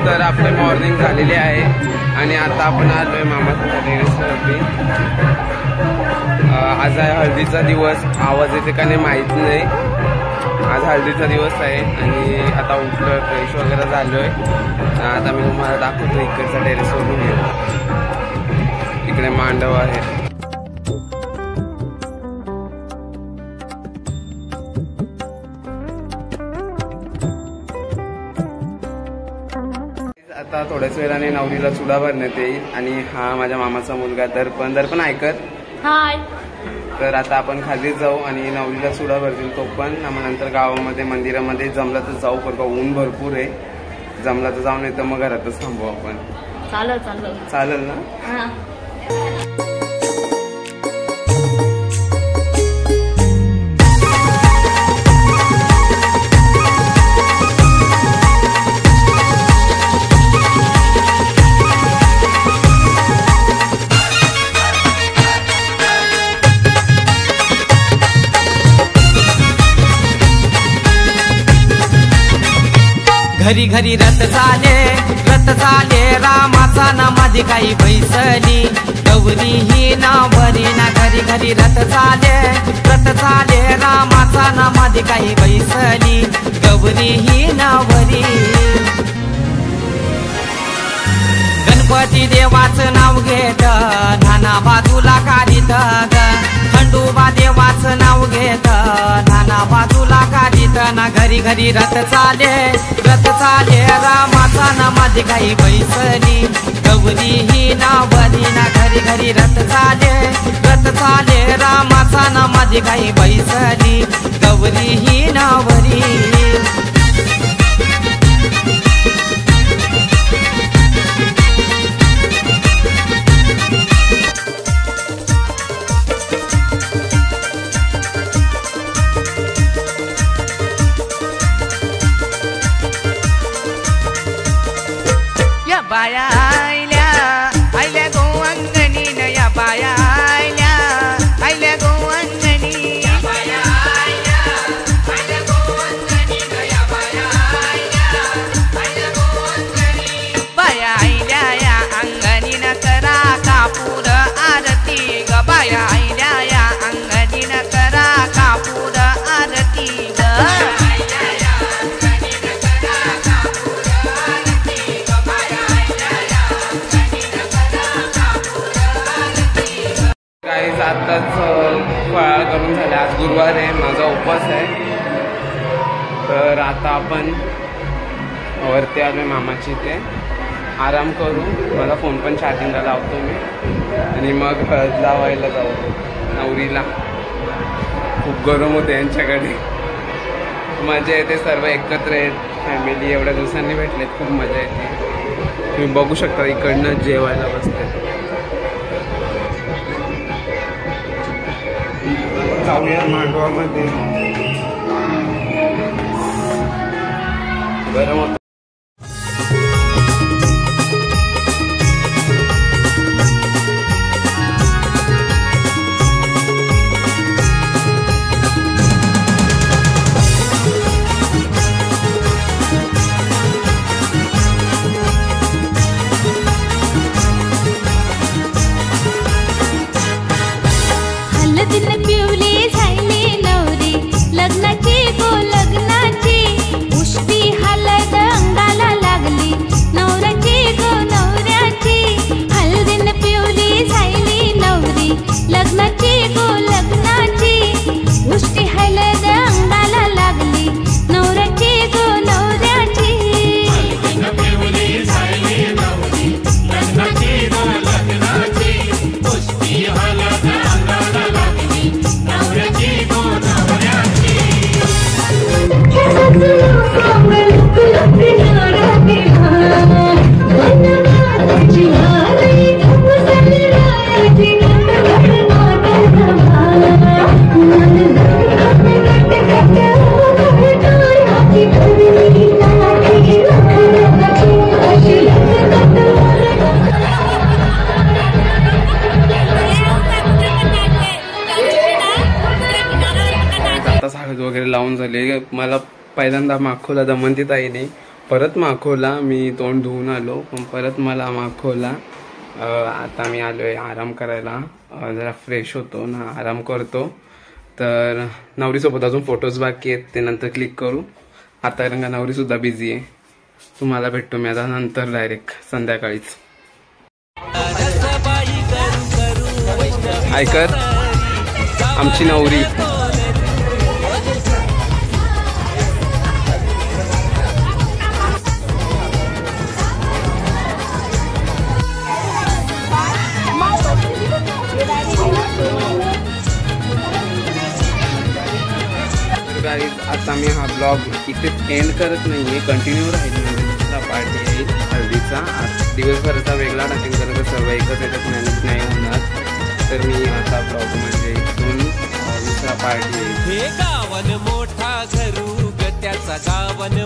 तर आपली मॉर्निंग झालेली आहे आणि आता आपण आलोय मामाच्या टेरेसवरती. आज आहे हळदीचा दिवस. आवाज येते का नाही माहीत नाही. आज हळदीचा दिवस आहे आणि आता उठलोय, फ्रेश वगैरे झालोय. आता मी तुम्हाला दाखवतो इकडचा टेरेसवरून. इकडे मांडव आहे. आता थोड्याच वेळाने नवरीला चुडा भरण्यात येईल आणि हा माझ्या मामाचा मुलगा दर्पण ऐकत. हाय. तर आता आपण खाली जाऊ आणि नवरीला चुडा भरतील तो पण. मग नंतर गावामध्ये मंदिरामध्ये जमला तर जाऊ, कारण ऊन भरपूर आहे. जमला तर जाऊ, नाही तर मग घरातच थांबू आपण. चालेल ना. घरी घरी रथ चाले रामाचा ना माझी काही बैसली. गौरी ही नावरी ना. घरी घरी रथ चाले रामाचा ना माझी काही बैसली. गौरी ही नावरी. गणपती देवाचं नाव घेत नाना बाजूला काढीत ग. खंडोबा देवाचं नाव घेत नाना बाजूला काढीत ना. घरी घरी रथ चाले रामाचा ना माझी काही बैसली. गौरी ही नावरी ना. घरी घरी रथ चाले रामाचा ना माझी काही बैसली. गौरी ही नावरी. बाया आयल्या गोवंगणी न. या बाया आयल्या गोवंगणी. बाया आयल्या या अंगणी न. करा कापूर आरती ग. बाया आयल्या या अंगणी न. करा कापूर आरती ग. आताच फराळ करून झाले. आज गुरुवार आहे, माझा उपवास आहे. तर आता आपण वरती आलोय मामाची इथे. आराम करू. मला फोन पण चार्जिंगला लावतो मी आणि मग हळद लावायला जाऊ नवरीला. खूप गरम होते यांच्याकडे. मजा येते, सर्व एकत्र आहेत फॅमिली. एवढ्या दिवसांनी भेटलेत, खूप मजा येते. तुम्ही बघू शकता इकडनं जेवायला बसते. जाऊया मांडवामध्ये. गरम होतं. वगैरे लावून झाले. मला पहिल्यांदा माखवला दमंती ताईने परत माखवला, मी तोंड धुवून आलो पण परत मला माखवला. आता मी आलो आहे आराम करायला, जरा फ्रेश होतो ना, आराम करतो. तर नवरीसोबत अजून फोटोज बाकी आहेत, ते नंतर क्लिक करू. आता रंगा नवरीसुद्धा बिझी आहे. तुम्हाला भेटतो मी आता नंतर डायरेक्ट संध्याकाळीच. ऐकर आमची नवरी. आता मी हा ब्लॉग इथे एंड करत नाहीये, कंटिन्यू राहील. म्हणजे दुसरा पार्टी येईल हल्दीचा. आज दिवसभराचा वेगळा टाकेल, तर सर्व एकच याच्यात मॅनेज नाही होणार. तर मी आता ब्लॉग म्हणजे इथून दुसरा पार्टी येईल. गावन मोठा घरू ग त्याचा गावन